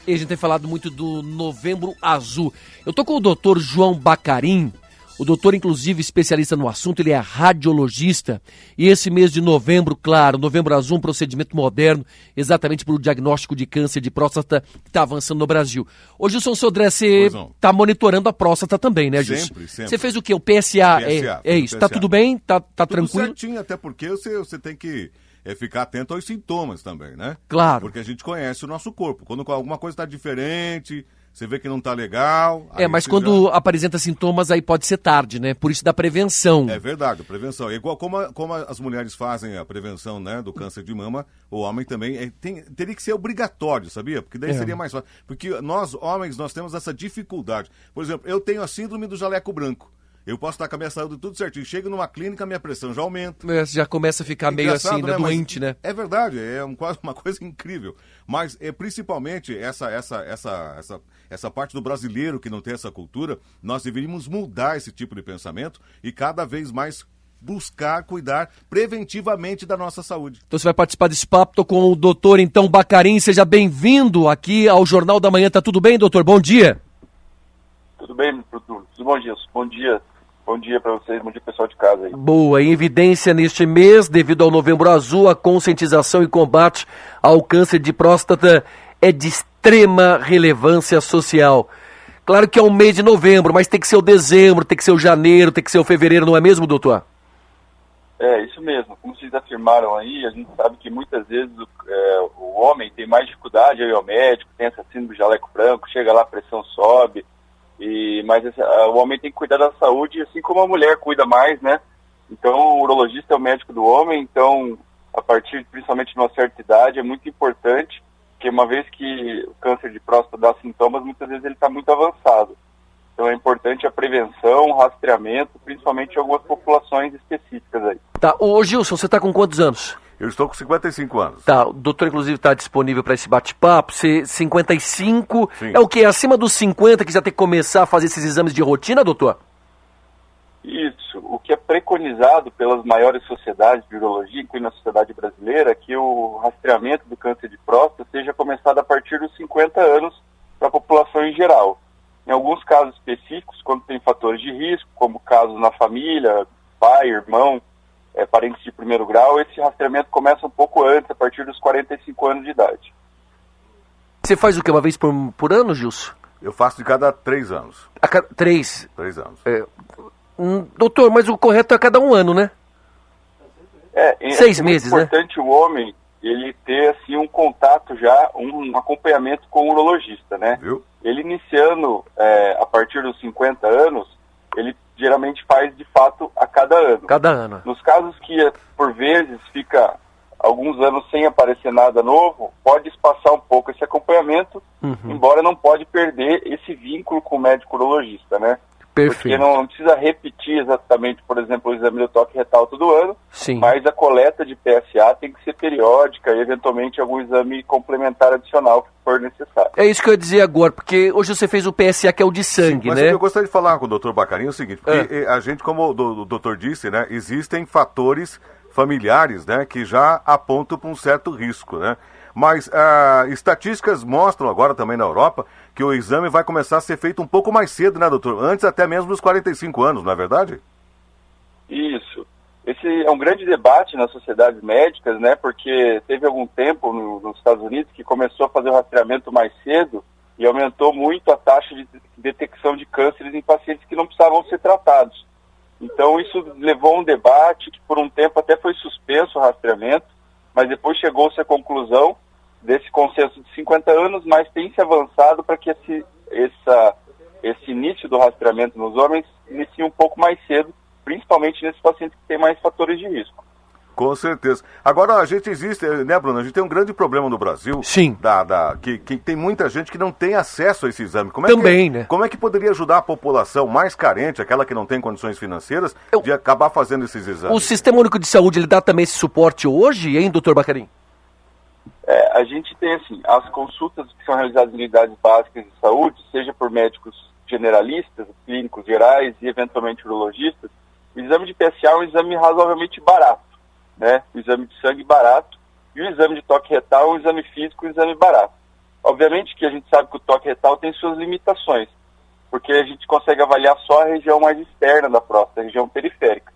E a gente tem falado muito do Novembro Azul. Eu tô com o doutor João Bacarin, o doutor, inclusive, especialista no assunto, ele é radiologista. E esse mês de novembro, claro, Novembro Azul, um procedimento moderno, exatamente para o diagnóstico de câncer de próstata que está avançando no Brasil. Ô, Gilson Sodré, você está monitorando a próstata também, né, Gilson? Sempre, sempre. Você fez o quê? O PSA? É isso. Tá tudo bem? Tá tudo tranquilo? Certinho, até porque você tem que ficar atento aos sintomas também, né? Claro. Porque a gente conhece o nosso corpo. Quando alguma coisa está diferente, você vê que não está legal... mas quando apresenta sintomas, aí pode ser tarde, né? Por isso da prevenção. É verdade, a prevenção. É igual como as mulheres fazem a prevenção, né, do câncer de mama, o homem também teria que ser obrigatório, sabia? Porque daí seria mais fácil. Porque nós, homens, nós temos essa dificuldade. Por exemplo, eu tenho a síndrome do jaleco branco. Eu posso estar com a minha saúde tudo certinho. Chego numa clínica, minha pressão já aumenta. Já começa a ficar meio assim, né? Doente, né? É verdade, quase uma coisa incrível. Mas principalmente essa parte do brasileiro que não tem essa cultura, nós deveríamos mudar esse tipo de pensamento e cada vez mais buscar cuidar preventivamente da nossa saúde. Então você vai participar desse papo, tô com o doutor, então, Bacarin. Seja bem-vindo aqui ao Jornal da Manhã. Tá tudo bem, doutor? Bom dia. Tudo bem, tudo bom, Gilson? Bom dia. Bom dia para vocês, bom dia pessoal de casa aí. Boa, em evidência neste mês, devido ao Novembro Azul, a conscientização e combate ao câncer de próstata é de extrema relevância social. Claro que é um mês de novembro, mas tem que ser o dezembro, tem que ser o janeiro, tem que ser o fevereiro, não é mesmo, doutor? É, isso mesmo. Como vocês afirmaram aí, a gente sabe que muitas vezes o homem tem mais dificuldade aí ao médico, tem essa síndrome do jaleco branco, chega lá, a pressão sobe. Mas o homem tem que cuidar da saúde, assim como a mulher cuida mais, né? Então, o urologista é o médico do homem, então, a partir, principalmente de uma certa idade, é muito importante, porque uma vez que o câncer de próstata dá sintomas, muitas vezes ele está muito avançado. Então, é importante a prevenção, o rastreamento, principalmente em algumas populações específicas aí. Tá, ô Gilson, você está com quantos anos? Eu estou com 55 anos. Tá, o doutor inclusive está disponível para esse bate-papo. Você 55, Sim. É o quê? Acima dos 50 que já tem que começar a fazer esses exames de rotina, doutor? Isso. O que é preconizado pelas maiores sociedades de urologia, incluindo a sociedade brasileira, é que o rastreamento do câncer de próstata seja começado a partir dos 50 anos para a população em geral. Em alguns casos específicos, quando tem fatores de risco, como casos na família, pai, irmão, parentes de primeiro grau, esse rastreamento começa um pouco antes, a partir dos 45 anos de idade. Você faz o quê? Uma vez por ano, Gilson? Eu faço de cada 3 anos. A cada 3? 3 anos. Doutor, mas o correto é a cada 1 ano, né? 6 meses, né? É importante o homem, ele ter assim, um contato já, um acompanhamento com o urologista, né? Viu? Ele iniciando a partir dos 50 anos, ele geralmente faz de fato a cada ano. Cada ano. Nos casos que por vezes fica alguns anos sem aparecer nada novo, pode espaçar um pouco esse acompanhamento, embora não pode perder esse vínculo com o médico urologista, né? Perfeito. Porque não precisa repetir exatamente, por exemplo, o exame do toque retal todo ano, Sim. Mas a coleta de PSA tem que ser periódica e eventualmente algum exame complementar adicional que for necessário. É isso que eu ia dizer agora, porque hoje você fez o PSA, que é o de sangue, Sim, mas né? eu gostaria de falar com o doutor Bacarin o seguinte, porque a gente, como o doutor disse, né, existem fatores familiares, né, que já apontam para um certo risco, né? Mas estatísticas mostram agora também na Europa que o exame vai começar a ser feito um pouco mais cedo, né, doutor? Antes até mesmo dos 45 anos, não é verdade? Isso. Esse é um grande debate nas sociedades médicas, né, porque teve algum tempo nos Estados Unidos que começou a fazer o rastreamento mais cedo e aumentou muito a taxa de detecção de cânceres em pacientes que não precisavam ser tratados. Então isso levou a um debate que por um tempo até foi suspenso o rastreamento, mas depois chegou-se à conclusão desse consenso de 50 anos, mas tem se avançado para que esse início do rastreamento nos homens inicie um pouco mais cedo, principalmente nesses pacientes que têm mais fatores de risco. Com certeza. Agora, a gente existe, né, Bruno? A gente tem um grande problema no Brasil. Sim. Que tem muita gente que não tem acesso a esse exame. Né? Como é que poderia ajudar a população mais carente, aquela que não tem condições financeiras, de acabar fazendo esses exames? O Sistema Único de Saúde, ele dá também esse suporte hoje, hein, doutor Bacarin? A gente tem, assim, as consultas que são realizadas em unidades básicas de saúde, seja por médicos generalistas, clínicos gerais e eventualmente urologistas. O exame de PSA é um exame razoavelmente barato, né? O exame de sangue barato e o exame de toque retal é um exame físico, um exame barato. Obviamente que a gente sabe que o toque retal tem suas limitações, porque a gente consegue avaliar só a região mais externa da próstata, a região periférica.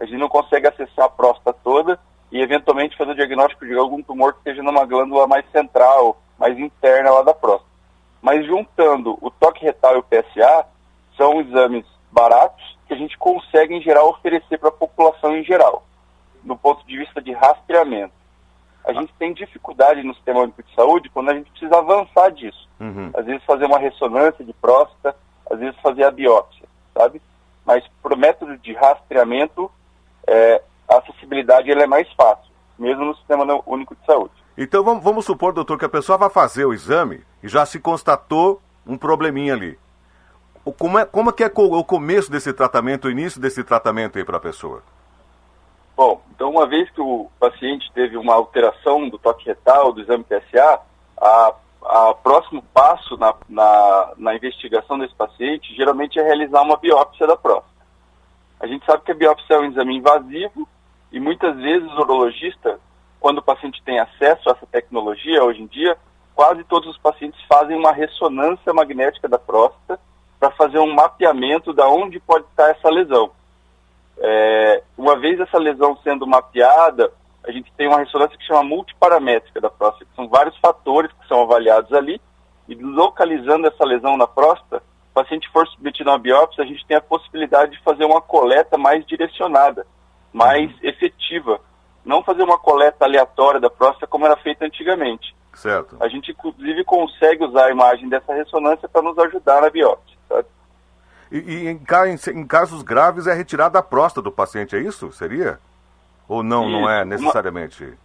A gente não consegue acessar a próstata toda e eventualmente fazer o diagnóstico de algum tumor que esteja numa glândula mais central, mais interna lá da próstata. Mas juntando o toque retal e o PSA, são exames baratos que a gente consegue, em geral, oferecer para a população em geral, do ponto de vista de rastreamento. A gente tem dificuldade no Sistema Único de Saúde quando a gente precisa avançar disso. Às vezes fazer uma ressonância de próstata, às vezes fazer a biópsia, sabe? Mas para o método de rastreamento, a acessibilidade ela é mais fácil, mesmo no Sistema Único de Saúde. Então vamos supor, doutor, que a pessoa vai fazer o exame e já se constatou um probleminha ali. Como é que é o começo desse tratamento, o início desse tratamento aí para a pessoa? Bom, então uma vez que o paciente teve uma alteração do toque retal, do exame PSA, o próximo passo na investigação desse paciente geralmente é realizar uma biópsia da próstata. A gente sabe que a biópsia é um exame invasivo e muitas vezes o urologista, quando o paciente tem acesso a essa tecnologia, hoje em dia, quase todos os pacientes fazem uma ressonância magnética da próstata para fazer um mapeamento de onde pode estar essa lesão. Uma vez essa lesão sendo mapeada, a gente tem uma ressonância que chama multiparamétrica da próstata, que são vários fatores que são avaliados ali, e localizando essa lesão na próstata, se o paciente for submetido a uma biópsia, a gente tem a possibilidade de fazer uma coleta mais direcionada, mais efetiva. Não fazer uma coleta aleatória da próstata como era feita antigamente. Certo. A gente, inclusive, consegue usar a imagem dessa ressonância para nos ajudar na biópsia, sabe? E em casos graves é retirada a próstata do paciente, é isso? Seria? Ou não, não é necessariamente?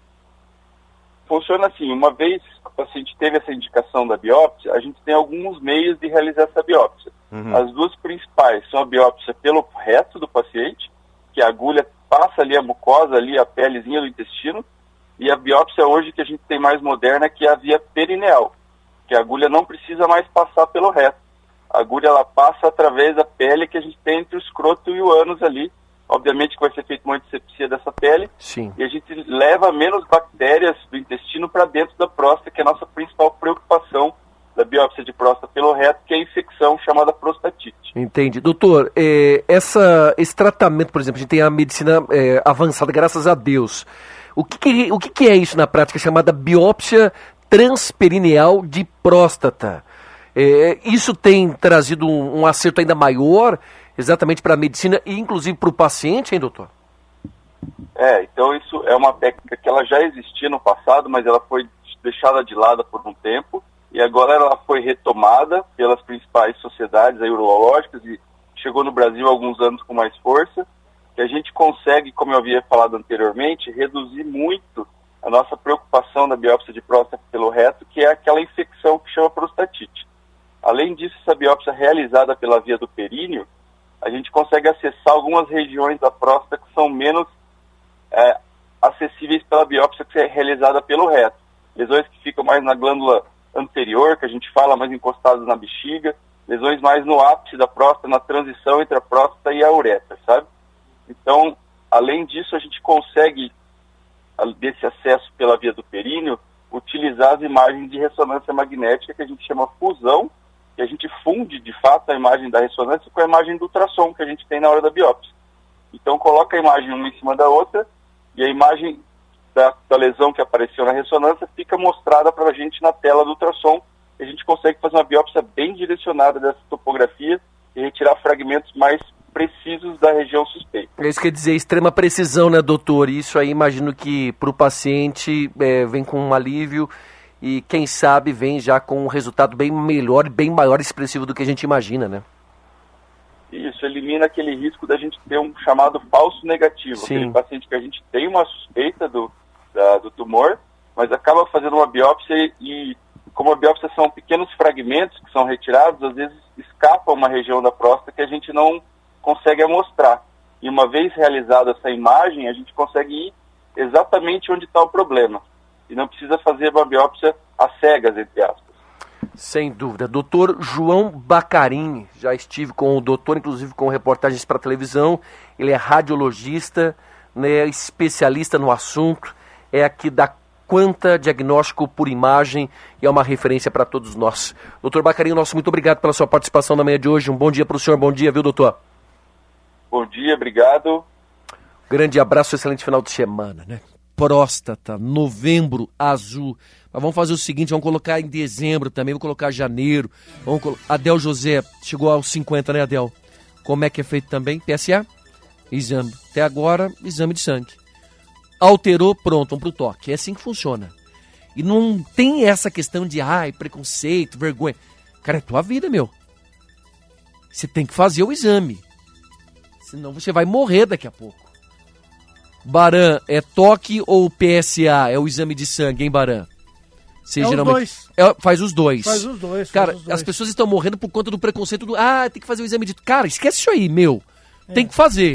Funciona assim, uma vez que o paciente teve essa indicação da biópsia, a gente tem alguns meios de realizar essa biópsia. As duas principais são a biópsia pelo reto do paciente, que a agulha passa ali a mucosa, ali a pelezinha do intestino, e a biópsia hoje que a gente tem mais moderna, que é a via perineal, que a agulha não precisa mais passar pelo reto. A agulha ela passa através da pele que a gente tem entre o escroto e o ânus ali. Obviamente que vai ser feita uma antisepsia dessa pele. Sim. E a gente leva menos bactérias do intestino para dentro da próstata, que é a nossa principal preocupação da biópsia de próstata pelo reto, que é a infecção chamada prostatite. Entendi. Doutor, esse tratamento, por exemplo, a gente tem a medicina avançada, graças a Deus. O que é isso na prática, chamada biópsia transperineal de próstata? Isso tem trazido um acerto ainda maior, exatamente para a medicina e inclusive para o paciente, hein, doutor? Então isso é uma técnica que ela já existia no passado, mas ela foi deixada de lado por um tempo, e agora ela foi retomada pelas principais sociedades urológicas e chegou no Brasil há alguns anos com mais força, que a gente consegue, como eu havia falado anteriormente, reduzir muito a nossa preocupação da biópsia de próstata pelo reto, que é aquela infecção que chama prostatite. Além disso, essa biópsia realizada pela via do períneo, a gente consegue acessar algumas regiões da próstata que são menos acessíveis pela biópsia que é realizada pelo reto. Lesões que ficam mais na glândula anterior, que a gente fala, mais encostadas na bexiga, lesões mais no ápice da próstata, na transição entre a próstata e a uretra, sabe? Então, além disso, a gente consegue, desse acesso pela via do períneo, utilizar as imagens de ressonância magnética, que a gente chama fusão, que a gente funde, de fato, a imagem da ressonância com a imagem do ultrassom que a gente tem na hora da biópsia. Então, coloca a imagem uma em cima da outra, e a imagem da lesão que apareceu na ressonância fica mostrada para a gente na tela do ultrassom, e a gente consegue fazer uma biópsia bem direcionada dessa topografia e retirar fragmentos mais precisos da região suspeita. Isso quer dizer extrema precisão, né, doutor? Isso aí imagino que para o paciente vem com um alívio e quem sabe vem já com um resultado bem melhor e bem maior expressivo do que a gente imagina, né? Isso, elimina aquele risco da gente ter um chamado falso negativo. Sim. Aquele paciente que a gente tem uma suspeita do tumor, mas acaba fazendo uma biópsia e, como a biópsia são pequenos fragmentos que são retirados, às vezes escapa uma região da próstata que a gente não consegue amostrar. E uma vez realizada essa imagem, a gente consegue ir exatamente onde está o problema. E não precisa fazer uma biópsia às cegas, entre aspas. Sem dúvida. Doutor João Bacarin, já estive com o doutor, inclusive com reportagens para televisão. Ele é radiologista, né, especialista no assunto, é aqui da quanta diagnóstico por imagem e é uma referência para todos nós. Doutor Bacarin, nosso muito obrigado pela sua participação na manhã de hoje. Um bom dia para o senhor, bom dia, viu, doutor? Bom dia, obrigado. Grande abraço, excelente final de semana, né? Próstata, novembro azul. Mas vamos fazer o seguinte, vamos colocar em dezembro também, vamos colocar janeiro. Adel José, chegou aos 50, né, Adel? Como é que é feito também? PSA? Exame. Até agora, exame de sangue. Alterou, pronto, vamos pro toque. É assim que funciona. E não tem essa questão de, preconceito, vergonha. Cara, é tua vida, meu. Você tem que fazer o exame. Senão você vai morrer daqui a pouco. Baran, é toque ou PSA? É o exame de sangue, hein, Baran? Você geralmente... os dois. Faz os dois. Faz os dois. Cara, as pessoas estão morrendo por conta do preconceito do... tem que fazer o exame de... Cara, esquece isso aí, meu. Tem que fazer.